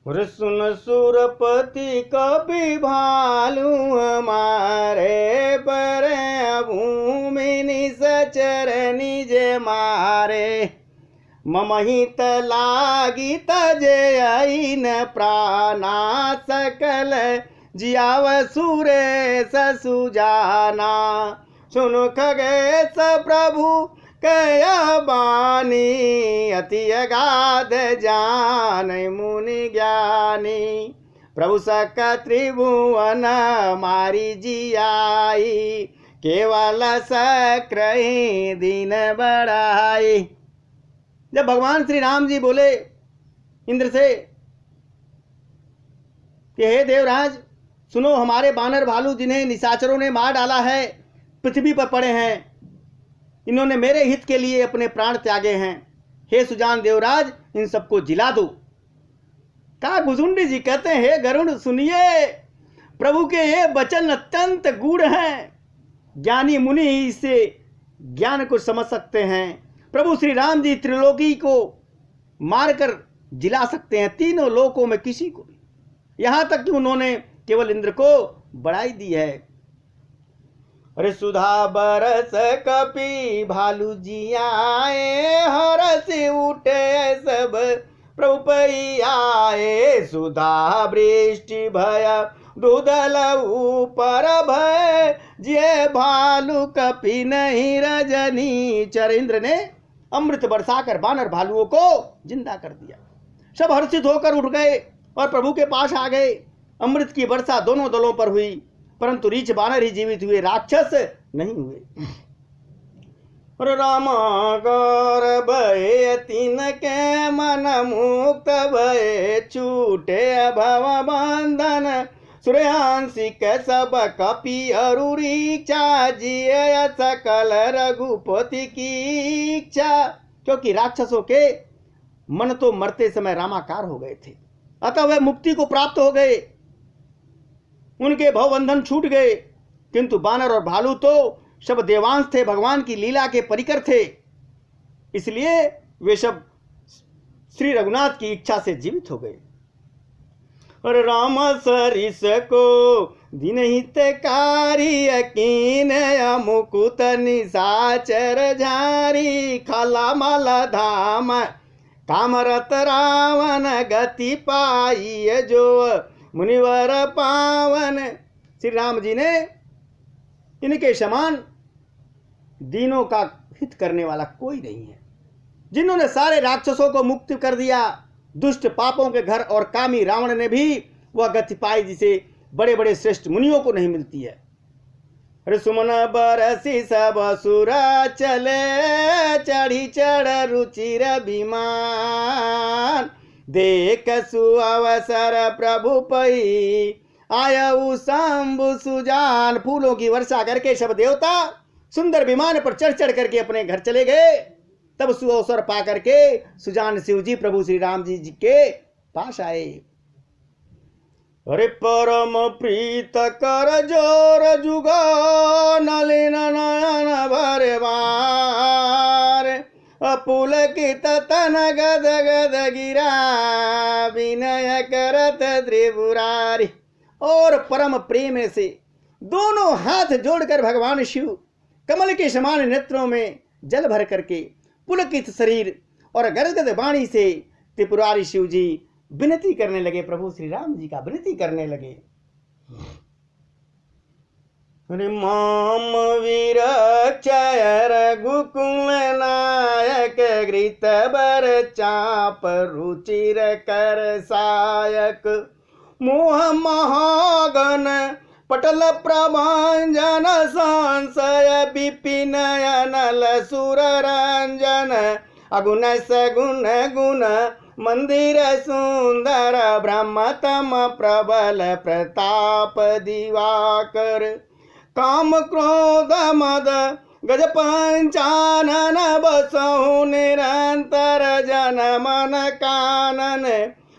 और सुन सुरपति कपि भालू हमारे पर भूमि निसचर निज मारे ममहित लागी तजयन प्राणा सकल जियाव सुरेश सुजाना सुनु खगेश प्रभु कया बानी अति अगाध जान मुनि ज्ञानी प्रभु सक त्रिभुवन मारी जियाई केवल सक्र दीन बढ़ाई। जब भगवान श्री राम जी बोले इंद्र से कि हे देवराज सुनो, हमारे बानर भालू जिन्हें निशाचरों ने मार डाला है पृथ्वी पर पड़े हैं, इन्होंने मेरे हित के लिए अपने प्राण त्यागे हैं। हे सुजान देवराज इन सबको जिला दो। का भुजुंडी जी कहते हैं, हे गरुड़ सुनिए, प्रभु के ये वचन अत्यंत गूढ़ हैं, ज्ञानी मुनि ही इससे ज्ञान को समझ सकते हैं। प्रभु श्री राम जी त्रिलोकी को मारकर जिला सकते हैं, तीनों लोकों में किसी को भी, यहां तक कि उन्होंने केवल इंद्र को बढ़ाई दी है। अरे सुधा बरस कपि भालू जियाए हरस उठे सब प्रभु पई आए सुधा वृष्टि भय दूधल ऊपर भय जे भालू कपि नहीं रजनी चर। इंद्र ने अमृत बरसाकर बानर भालुओं को जिंदा कर दिया। सब हर्षित होकर उठ गए और प्रभु के पास आ गए। अमृत की वर्षा दोनों दलों पर हुई, परंतु रीछ बानर ही जीवित हुए, राक्षस नहीं हुए। राम गौर भय तीन के मन मुक्त भय छूटे भव बंधन सूर्यांशिक सब कपि अरुरीक्षा जिय सकल रघुपति की इच्छा। क्योंकि राक्षसों के मन तो मरते समय रामाकार हो गए थे, अतः वे मुक्ति को प्राप्त हो गए, उनके भवबंधन छूट गए। किंतु बानर और भालू तो सब देवांश थे, भगवान की लीला के परिकर थे, इसलिए वे सब श्री रघुनाथ की इच्छा से जीवित हो गए। और राम सरिस को दिन हितकारी यकीन मुकुत निशाचर झारी खला मल धाम कामरत रावण गति पाई जो मुनिवर पावन। श्री राम जी ने इनके समान दीनों का हित करने वाला कोई नहीं है, जिन्होंने सारे राक्षसों को मुक्त कर दिया। दुष्ट पापों के घर और कामी रावण ने भी वह गति पाई जिसे बड़े बड़े श्रेष्ठ मुनियों को नहीं मिलती है। अरे सुमन बरसी सब सुरा चले चढ़ी चढ़ रुचिर विमान देख सुअवसर प्रभु पई आयु शंभु सुजान। फूलों की वर्षा करके सब देवता सुंदर विमान पर चढ़ चढ़ करके अपने घर चले गए। तब सुअवसर पा करके सुजान शिव जी प्रभु श्री राम जी के पास आए। अरे परम प्रीत कर जोर जुगा नलिन नयन भरे बार अपुलकित तन गद गद गिरा विनय करत त्रिपुरारी। और परम प्रेम से दोनों हाथ जोड़कर भगवान शिव कमल के समान नेत्रों में जल भर करके पुलकित शरीर और गदगद वाणी से त्रिपुरारी शिव जी विनती करने लगे, प्रभु श्री राम जी का विनती करने लगे। माम वीर चय रघुकुल नायक घृत बर चाप रुचिर कर सायक मोह महागन पटल प्रभांजन संशय विपिन अनल सुर रंजन अगुण सगुण गुण मंदिर सुंदर ब्रह्मतम प्रबल प्रताप दिवाकर काम क्रोध मद गज पंचानन बसहु निरंतर जन मन कानन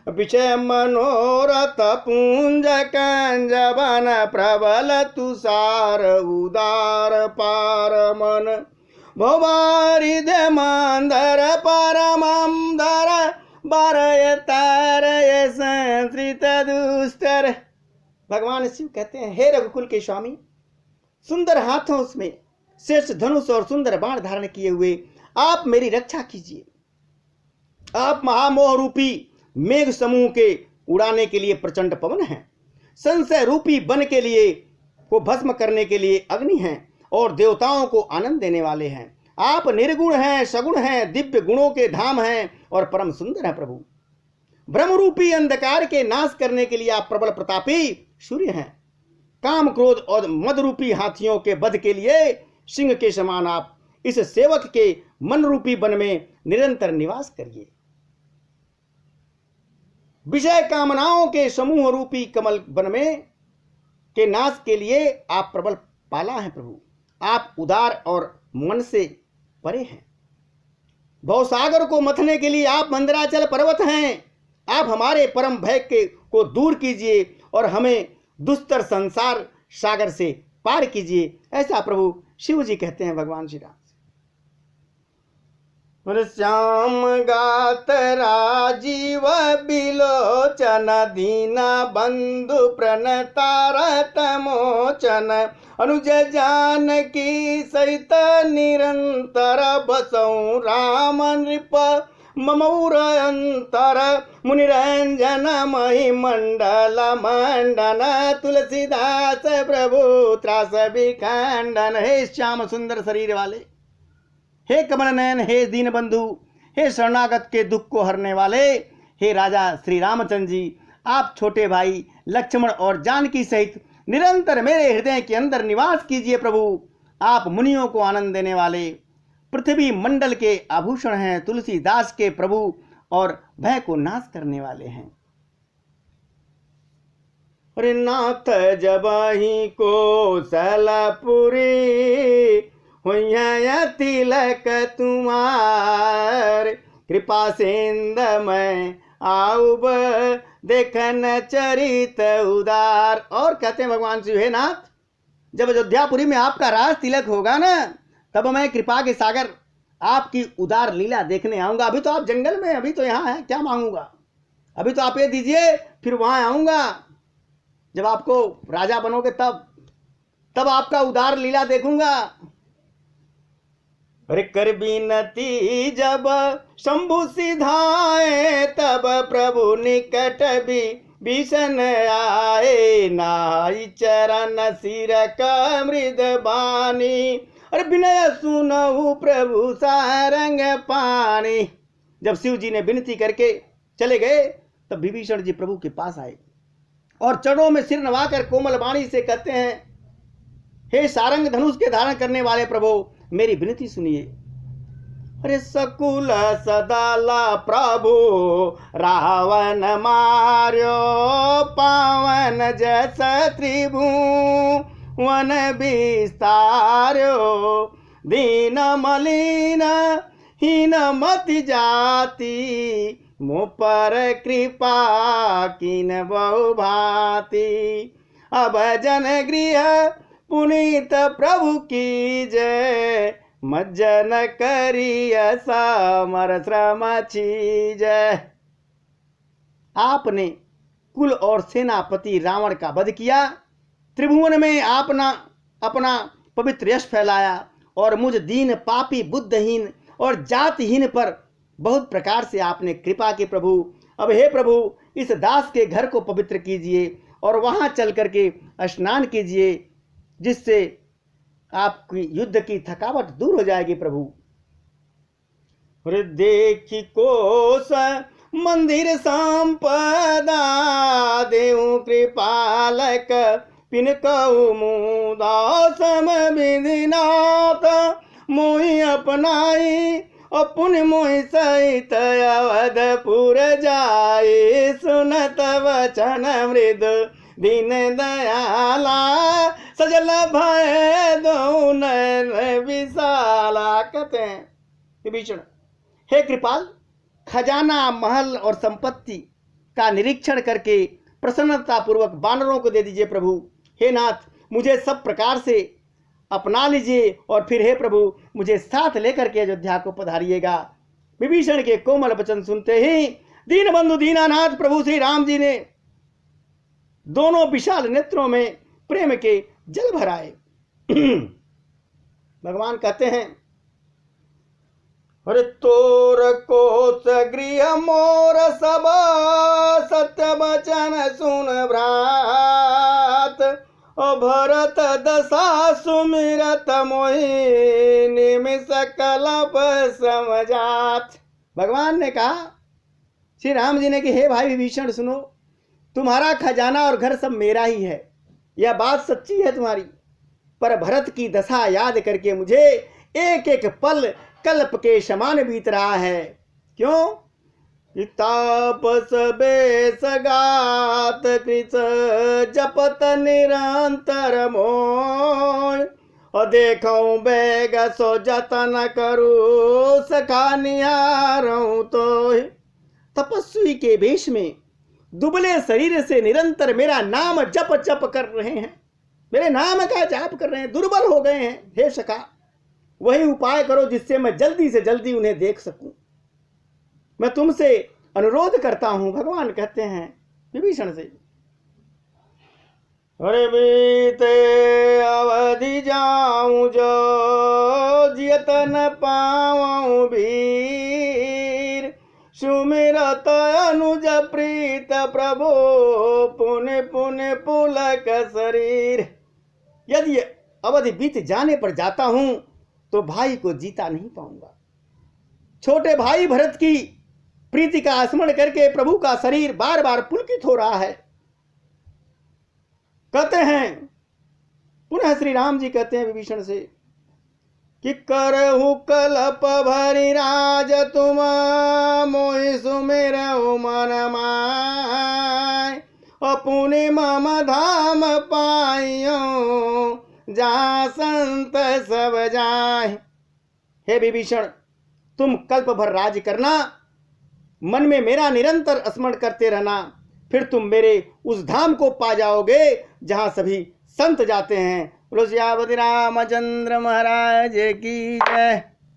विषय मनोरथ पुंज कंज बन प्रबल तुषार उदार पार मन भवारिध मंदर परमंदर बारय तारय संश्रित दुस्तर। भगवान शिव कहते हैं, हे रघुकुल के स्वामी, सुंदर हाथों में श्रेष्ठ धनुष और सुंदर बाण धारण किए हुए आप मेरी रक्षा कीजिए। आप महामोह रूपी मेघ समूह के उड़ाने के लिए प्रचंड पवन हैं, संशय रूपी वन के लिए को भस्म करने के लिए अग्नि हैं और देवताओं को आनंद देने वाले हैं। आप निर्गुण हैं, सगुण हैं, दिव्य गुणों के धाम हैं और परम सुंदर हैं। प्रभु, ब्रह्म रूपी अंधकार के नाश करने के लिए आप प्रबल प्रतापी सूर्य हैं। काम क्रोध और मद रूपी हाथियों के वध के लिए सिंह के समान आप इस सेवक के मन रूपी वन में निरंतर निवास करिए। विषय कामनाओं के समूह रूपी कमल वन में के नाश के लिए आप प्रबल पाला हैं। प्रभु, आप उदार और मन से परे हैं। भवसागर को मथने के लिए आप मंदराचल पर्वत हैं। आप हमारे परम भय को दूर कीजिए और हमें दुस्तर संसार सागर से पार कीजिए। ऐसा प्रभु शिव जी कहते हैं भगवान श्री राम से। श्याम गात राजीव बिलोचन दीना बंधु प्रणतारत मोचन अनुज जानकी सहित निरंतर बसौ राम नृप ममौर अंतर मुनिरंजन मही मंडल मंडन तुलसीदास प्रभु त्रास विखंडन। हे श्याम सुंदर शरीर वाले, हे कमल नयन, हे दीन बंधु, हे शरणागत के दुख को हरने वाले, हे राजा श्री रामचंद्र जी, आप छोटे भाई लक्ष्मण और जानकी सहित निरंतर मेरे हृदय के अंदर निवास कीजिए। प्रभु, आप मुनियों को आनंद देने वाले, पृथ्वी मंडल के आभूषण हैं, तुलसीदास के प्रभु और भय को नाश करने वाले हैं। अरे नाथ जबहि कौशलपुरी होइया तिलक तुम्हार कृपा सिंध में आउब देखन चरित उदार। और कहते हैं भगवान शिव, हे नाथ, जब अयोध्यापुरी में आपका राज तिलक होगा ना, तब मैं कृपा के सागर आपकी उदार लीला देखने आऊंगा। अभी तो आप जंगल में, अभी तो यहाँ है, क्या मांगूंगा? अभी तो आप ये दीजिए, फिर वहां आऊंगा जब आपको राजा बनोगे, तब आपका उदार लीला देखूंगा। अरे कर बिनती जब शंभु सिधाए तब प्रभु निकट भी भीषण आए नाई चरण सिर का मृद बानी। अरे विनय सुनहु प्रभु सारंग पानी। जब शिव जी ने विनती करके चले गए तब विभीषण जी प्रभु के पास आए और चरणों में सिर नवाकर कोमल वाणी से कहते हैं, हे सारंग धनुष के धारण करने वाले प्रभु, मेरी विनती सुनिए। अरे सकुल सदाला प्रभु रावण मार्यो पावन जस त्रिभुवन विस्तार्यो दीन मलिन हीन मति जाति मुँह पर कृपा किन बहु भांति। अब जन गृह पुनीत प्रभु की जय मज्जन करिय समर श्रम जय। आपने कुल और सेनापति रावण का वध किया, त्रिभुवन में आपने अपना पवित्र यश फैलाया और मुझ दीन पापी बुद्धहीन और जातहीन पर बहुत प्रकार से आपने कृपा की। प्रभु, अब हे प्रभु, इस दास के घर को पवित्र कीजिए और वहां चल करके स्नान कीजिए, जिससे आपकी युद्ध की थकावट दूर हो जाएगी। प्रभु, देखी कोस मंदिर संपदा देव कृपालक पिन कौमुदासम विधिनाथ मोहि अपनाई अपुन मोहि सहित अवधपुर जाए सुनत वचन मृदु दीन दयाला सजल भय दौन विशाला। कहते हैं विभीषण, हे कृपाल, खजाना महल और संपत्ति का निरीक्षण करके प्रसन्नता पूर्वक वानरों को दे दीजिए। प्रभु, हे नाथ, मुझे सब प्रकार से अपना लीजिए और फिर हे प्रभु, मुझे साथ लेकर के अयोध्या को पधारिएगा। विभीषण के कोमल वचन सुनते ही दीन बंधु दीनानाथ प्रभु श्री राम जी ने दोनों विशाल नेत्रों में प्रेम के जल भराए। भगवान कहते हैं, अरे तोर कोस गृह मोर सब सत्य वचन सुन भ्रात, ओ भरत दशा सुमिरत मोहि निमिष कलप समझात। भगवान ने कहा, श्री राम जी ने कि हे भाई विभीषण सुनो, तुम्हारा खजाना और घर सब मेरा ही है, यह बात सच्ची है तुम्हारी, पर भरत की दशा याद करके मुझे एक एक पल कल्प के समान बीत रहा है। क्यों? तापस बेसगात कृत जपत निरंतर मोय, और देखूं बेग सो जतन करूं सखा निहारूं तो। तपस्वी के वेश में दुबले शरीर से निरंतर मेरा नाम जप जप कर रहे हैं, मेरे नाम का जाप कर रहे हैं, दुर्बल हो गए हैं। हे सखा, वही उपाय करो जिससे मैं जल्दी से जल्दी उन्हें देख सकूं। मैं तुमसे अनुरोध करता हूं। भगवान कहते हैं विभीषण से, अरे बीते अवधि जाऊं जो जियत न पाऊं वीर, सुमिरत अनुज प्रीत प्रभु पुण्य पुण्य पुलक शरीर। यदि अवधि बीत जाने पर जाता हूं तो भाई को जीता नहीं पाऊंगा। छोटे भाई भरत की प्रीति का स्मरण करके प्रभु का शरीर बार बार पुलकित हो रहा है। कहते हैं पुनः श्री राम जी कहते हैं विभीषण से कि करहु कलप भरि राज तुम मोहि सुमिरहु मन माय, अपुनि मम धाम पाइयो जहाँ संत सब जाए। हे विभीषण, तुम कल्प भर राज करना, मन में मेरा निरंतर स्मरण करते रहना, फिर तुम मेरे उस धाम को पा जाओगे जहां सभी संत जाते हैं। बोलो सियापति रामचंद्र महाराज की जय।